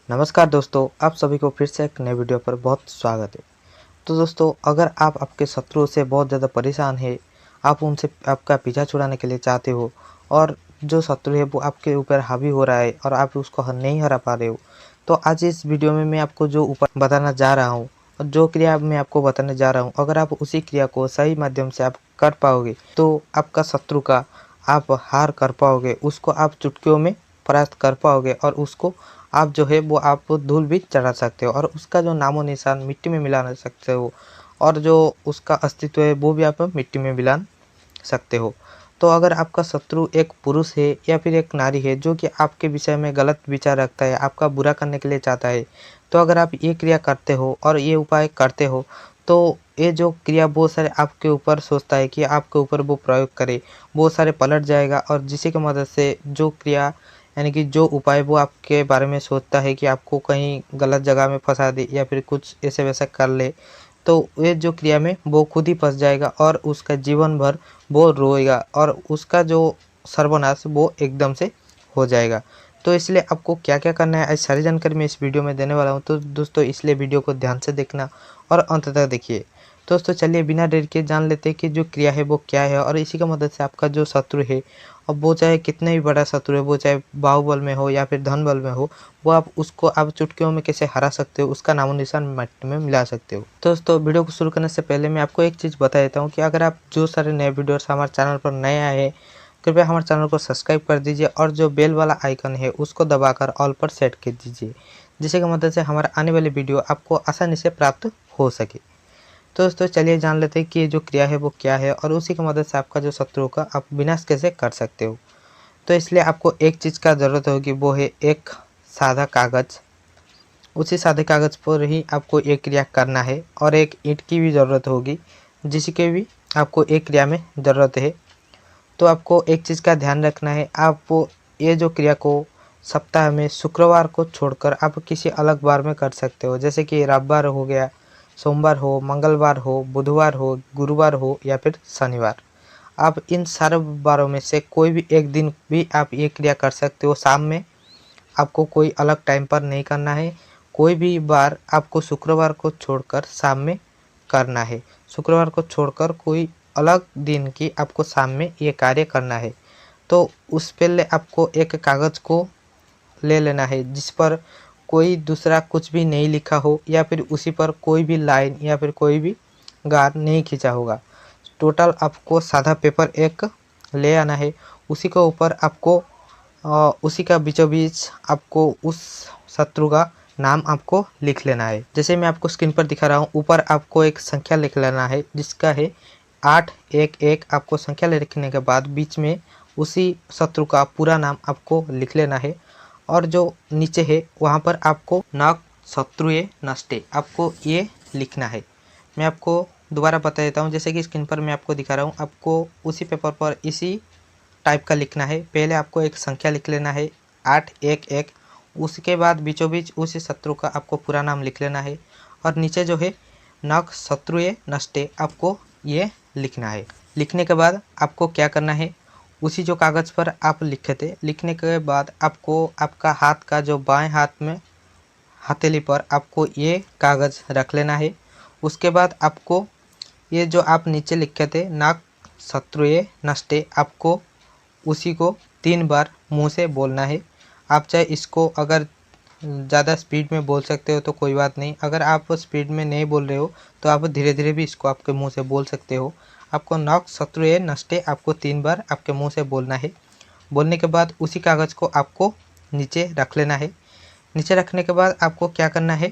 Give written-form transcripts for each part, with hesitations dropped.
नमस्कार दोस्तों, आप सभी को फिर से एक नए वीडियो पर बहुत स्वागत है। तो दोस्तों, अगर आप आपके शत्रुओं से बहुत ज़्यादा परेशान है, आप उनसे आपका पीछा छुड़ाने के लिए चाहते हो और जो शत्रु है वो आपके ऊपर हावी हो रहा है और आप उसको नहीं हरा पा रहे हो, तो आज इस वीडियो में मैं आपको जो उपाय बताना जा रहा हूँ और जो क्रिया मैं आपको बताने जा रहा हूँ, अगर आप उसी क्रिया को सही माध्यम से आप कर पाओगे तो आपका शत्रु का आप हार कर पाओगे, उसको आप चुटकियों में परास्त कर पाओगे और उसको आप जो है वो आप धूल भी चढ़ा सकते हो और उसका जो नामो निशान मिट्टी में मिला सकते हो और जो उसका अस्तित्व है वो भी आप मिट्टी में मिला सकते हो। तो अगर आपका शत्रु एक पुरुष है या फिर एक नारी है जो कि आपके विषय में गलत विचार रखता है, आपका बुरा करने के लिए चाहता है, तो अगर आप ये क्रिया करते हो और ये उपाय करते हो तो ये जो क्रिया बहुत सारे आपके ऊपर सोचता है कि आपके ऊपर वो प्रयोग करे, बहुत सारे पलट जाएगा और जिसी की मदद से जो क्रिया यानी कि जो उपाय वो आपके बारे में सोचता है कि आपको कहीं गलत जगह में फंसा दे या फिर कुछ ऐसे वैसा कर ले, तो ये जो क्रिया में वो खुद ही फंस जाएगा और उसका जीवन भर वो रोएगा और उसका जो सर्वनाश वो एकदम से हो जाएगा। तो इसलिए आपको क्या क्या करना है, आज सारी जानकारी मैं इस वीडियो में देने वाला हूँ। तो दोस्तों, इसलिए वीडियो को ध्यान से देखना और अंत तक देखिए। दोस्तों, चलिए बिना देर के जान लेते हैं कि जो क्रिया है वो क्या है और इसी की मदद से आपका जो शत्रु है, अब वो चाहे कितने भी बड़ा शत्रु है, वो चाहे बाहुबल में हो या फिर धन बल में हो, वो आप उसको आप चुटकियों में कैसे हरा सकते हो, उसका नामो निशान मिट्टी में मिला सकते हो। तो दोस्तों, वीडियो को शुरू करने से पहले मैं आपको एक चीज़ बता देता हूँ कि अगर आप जो सारे नए वीडियोस हमारे चैनल पर नए आए हैं, कृपया हमारे चैनल को सब्सक्राइब कर दीजिए और जो बेल वाला आइकन है उसको दबाकर ऑल पर सेट कर दीजिए, जिससे की मदद से हमारा आने वाली वीडियो आपको आसानी से प्राप्त हो सके। तो दोस्तों, चलिए जान लेते हैं कि ये जो क्रिया है वो क्या है और उसी की मदद से आपका जो शत्रु का आप विनाश कैसे कर सकते हो। तो इसलिए आपको एक चीज़ का ज़रूरत होगी, वो है एक सादा कागज़। उसी सादे कागज़ पर ही आपको एक क्रिया करना है और एक ईंट की भी ज़रूरत होगी, जिसकी भी आपको एक क्रिया में ज़रूरत है। तो आपको एक चीज़ का ध्यान रखना है, आप ये जो क्रिया को सप्ताह में शुक्रवार को छोड़कर आप किसी अलग बार में कर सकते हो, जैसे कि रविवार हो गया, सोमवार हो, मंगलवार हो, बुधवार हो, गुरुवार हो या फिर शनिवार। आप इन सारे बारों में से कोई भी एक दिन भी आप ये क्रिया कर सकते हो। शाम में आपको कोई अलग टाइम पर नहीं करना है, कोई भी बार आपको शुक्रवार को छोड़कर शाम में करना है। शुक्रवार को छोड़कर कोई अलग दिन की आपको शाम में ये कार्य करना है। तो उस पहले आपको एक कागज़ को ले लेना है जिस पर कोई दूसरा कुछ भी नहीं लिखा हो या फिर उसी पर कोई भी लाइन या फिर कोई भी गार नहीं खींचा होगा। टोटल आपको सादा पेपर एक ले आना है, उसी के ऊपर आपको उसी का बीचों बीच आपको उस शत्रु का नाम आपको लिख लेना है। जैसे मैं आपको स्क्रीन पर दिखा रहा हूँ, ऊपर आपको एक संख्या लिख लेना है जिसका है 811। आपको संख्या लिखने के बाद बीच में उसी शत्रु का पूरा नाम आपको लिख लेना है और जो नीचे है वहाँ पर आपको न शत्रुये नष्टे आपको ये लिखना है। मैं आपको दोबारा बता देता हूँ, जैसे कि स्क्रीन पर मैं आपको दिखा रहा हूँ, आपको उसी पेपर पर इसी टाइप का लिखना है। पहले आपको एक संख्या लिख लेना है 811, उसके बाद बीचों बीच उसी शत्रु का आपको पूरा नाम लिख लेना है और नीचे जो है नक शत्रुये नष्टे आपको ये लिखना है। लिखने के बाद आपको क्या करना है, उसी जो कागज़ पर आप लिखे थे, लिखने के बाद आपको आपका हाथ का जो बाएं हाथ में हथेली पर आपको ये कागज़ रख लेना है। उसके बाद आपको ये जो आप नीचे लिखे थे नाक शत्रुये नष्टे, आपको उसी को 3 बार मुंह से बोलना है। आप चाहे इसको अगर ज़्यादा स्पीड में बोल सकते हो तो कोई बात नहीं, अगर आप स्पीड में नहीं बोल रहे हो तो आप धीरे धीरे भी इसको आपके मुंह से बोल सकते हो। आपको नक शत्रुये नष्टे आपको 3 बार आपके मुंह से बोलना है। बोलने के बाद उसी कागज़ को आपको नीचे रख लेना है। नीचे रखने के बाद आपको क्या करना है,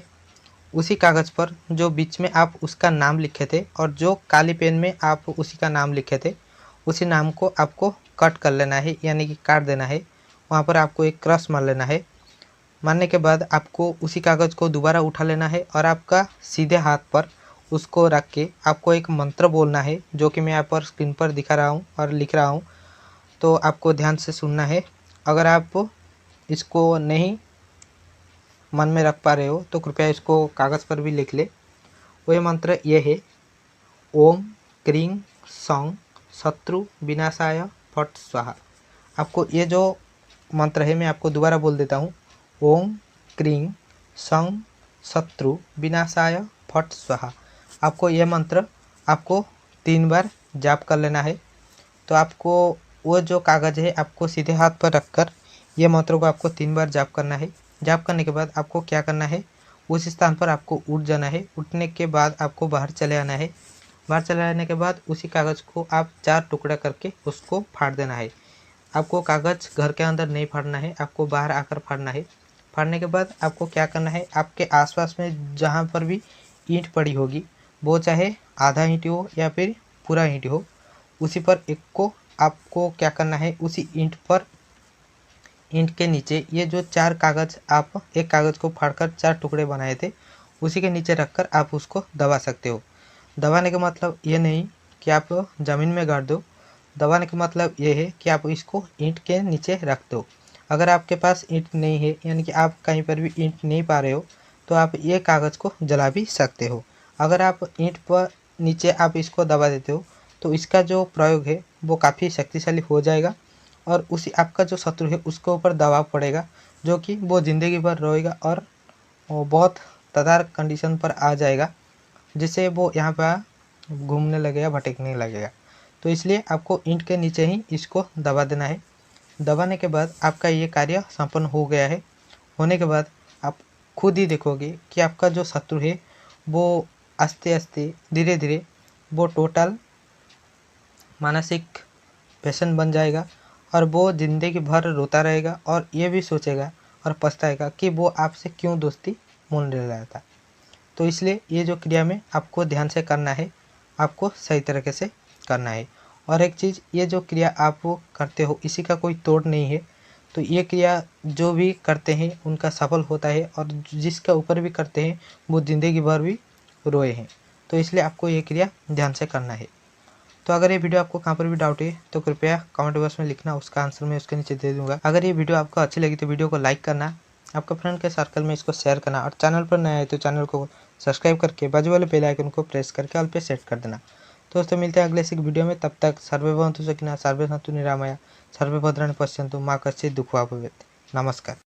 उसी कागज़ पर जो बीच में आप उसका नाम लिखे थे और जो काली पेन में आप उसी का नाम लिखे थे, उसी नाम को आपको कट कर लेना है, यानी कि काट देना है। वहाँ पर आपको एक क्रॉस मार लेना है। मारने के बाद आपको उसी कागज़ को दोबारा उठा लेना है और आपका सीधे हाथ पर उसको रख के आपको एक मंत्र बोलना है, जो कि मैं यहाँ पर स्क्रीन पर दिखा रहा हूँ और लिख रहा हूँ। तो आपको ध्यान से सुनना है। अगर आप इसको नहीं मन में रख पा रहे हो तो कृपया इसको कागज़ पर भी लिख ले। वही मंत्र ये है, ओम क्रीं सौं शत्रु विनाशाय फट स्वाहा। आपको ये जो मंत्र है मैं आपको दोबारा बोल देता हूँ, ओम क्रीं सं शत्रु विनाशाय फट स्वाहा। आपको यह मंत्र आपको 3 बार जाप कर लेना है। तो आपको वो जो कागज़ है आपको सीधे हाथ पर रखकर ये मंत्र को आपको 3 बार जाप करना है। जाप करने के बाद आपको क्या करना है, उस स्थान पर आपको उठ जाना है। उठने के बाद आपको बाहर चले आना है। बाहर चले आने के बाद उसी कागज़ को आप 4 टुकड़ा करके उसको फाड़ देना है। आपको कागज़ घर के अंदर नहीं फाड़ना है, आपको बाहर आकर फाड़ना है। फाड़ने के बाद आपको क्या करना है, आपके आसपास में जहाँ पर भी ईंट पड़ी होगी, वो चाहे आधा ईंट हो या फिर पूरा ईंट हो, उसी पर एक को आपको क्या करना है, उसी ईंट के नीचे ये जो 4 कागज़ आप एक कागज़ को फाड़कर 4 टुकड़े बनाए थे, उसी के नीचे रखकर आप उसको दबा सकते हो। दबाने का मतलब ये नहीं कि आप ज़मीन में गाड़ दो। दबाने का मतलब ये है कि आप इसको ईंट के नीचे रख दो। अगर आपके पास ईंट नहीं है, यानी कि आप कहीं पर भी ईंट नहीं पा रहे हो, तो आप ये कागज़ को जला भी सकते हो। अगर आप ईंट पर नीचे आप इसको दबा देते हो तो इसका जो प्रयोग है वो काफ़ी शक्तिशाली हो जाएगा और उसी आपका जो शत्रु है उसके ऊपर दबाव पड़ेगा, जो कि वो ज़िंदगी भर रोएगा और वो बहुत तदार कंडीशन पर आ जाएगा, जिससे वो यहाँ पर घूमने लगेगा, भटकने लगेगा। तो इसलिए आपको ईंट के नीचे ही इसको दबा देना है। दबाने के बाद आपका ये कार्य संपन्न हो गया है। होने के बाद आप खुद ही देखोगे कि आपका जो शत्रु है वो आस्ते आस्ते धीरे धीरे वो टोटल मानसिक पेशेंट बन जाएगा और वो ज़िंदगी भर रोता रहेगा और ये भी सोचेगा और पछताएगा कि वो आपसे क्यों दोस्ती मोल ले रहा था। तो इसलिए ये जो क्रिया में आपको ध्यान से करना है, आपको सही तरीके से करना है। और एक चीज़, ये जो क्रिया आप करते हो इसी का कोई तोड़ नहीं है। तो ये क्रिया जो भी करते हैं उनका सफल होता है और जिसका ऊपर भी करते हैं वो ज़िंदगी भर भी रोए हैं। तो इसलिए आपको ये क्रिया ध्यान से करना है। तो अगर ये वीडियो आपको कहाँ पर भी डाउट है तो कृपया कमेंट बॉक्स में लिखना, उसका आंसर मैं उसके नीचे दे दूंगा। अगर ये वीडियो आपको अच्छी लगी तो वीडियो को लाइक करना, आपका फ्रेंड के सर्कल में इसको शेयर करना और चैनल पर नया है तो चैनल को सब्सक्राइब करके बाजू वाले बेल आइकन को प्रेस करके ऑल पे सेट कर देना। दोस्तों मिलते हैं अगले से वीडियो में, तब तक सर्वे भवन्तु सुखिनः, सर्वे सन्तु निरामया, सर्वे भद्राणि पश्यन्तु, माँ कश्चित् दुःखभाग् भवेत्। नमस्कार।